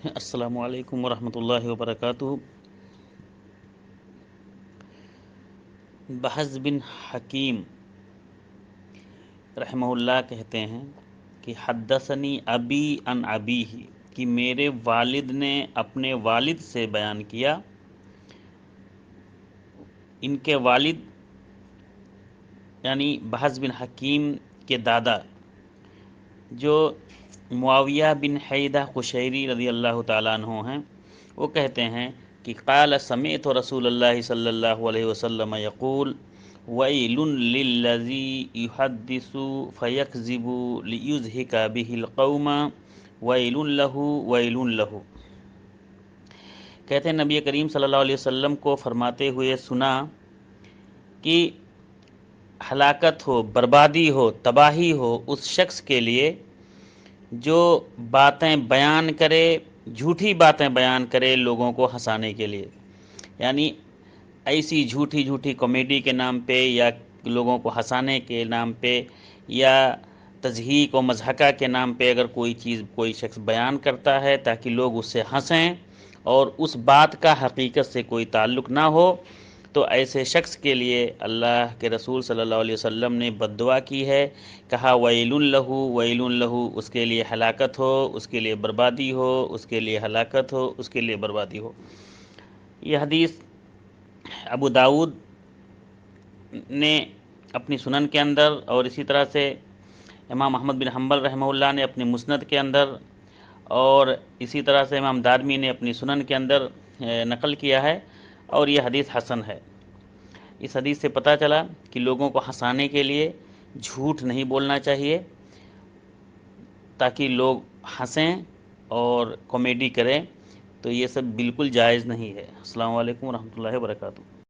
السلام علیکم ورحمۃ اللہ وبرکاتہ۔ بحث بن حکیم رحمہ اللہ کہتے ہیں کہ حدثنی ابی عن ابیہ، کہ میرے والد نے اپنے والد سے بیان کیا۔ ان کے والد یعنی بحث بن حکیم کے دادا جو معاویہ بن حیدہ قشیری رضی اللہ تعالیٰ عنہ ہیں، وہ کہتے ہیں کہ قال سمعت رسول اللہ صلی اللہ علیہ وسلم یقول ویل للذی یحدث فیکذب لیضحک بہ القوم ویل لہ ویل لہ۔ کہتے ہیں نبی کریم صلی اللہ علیہ وسلم کو فرماتے ہوئے سنا کہ ہلاکت ہو، بربادی ہو، تباہی ہو اس شخص کے لیے جو باتیں بیان کرے، جھوٹی باتیں بیان کرے لوگوں کو ہنسانے کے لیے، یعنی ایسی جھوٹی کامیڈی کے نام پہ یا لوگوں کو ہنسانے کے نام پہ یا تضحیک و مضحکہ کے نام پہ اگر کوئی شخص بیان کرتا ہے تاکہ لوگ اس سے ہنسیں اور اس بات کا حقیقت سے کوئی تعلق نہ ہو، تو ایسے شخص کے لیے اللہ کے رسول صلی اللہ علیہ وسلم نے بد دعا کی ہے، کہا ویل لہ ویل لہ، اس کے لیے ہلاکت ہو، اس کے لیے بربادی ہو، اس کے لیے ہلاکت ہو، اس کے لیے بربادی ہو۔ یہ حدیث ابو داؤد نے اپنی سنن کے اندر اور اسی طرح سے امام احمد بن حنبل رحمہ اللہ نے اپنی مسند کے اندر اور اسی طرح سے امام دارمی نے اپنی سنن کے اندر نقل کیا ہے، اور یہ حدیث حسن ہے۔ اس حدیث سے پتہ چلا کہ لوگوں کو ہنسانے کے لیے جھوٹ نہیں بولنا چاہیے تاکہ لوگ ہنسیں اور کامیڈی کریں، تو یہ سب بالکل جائز نہیں ہے۔ السلام علیکم ورحمۃ اللہ وبرکاتہ۔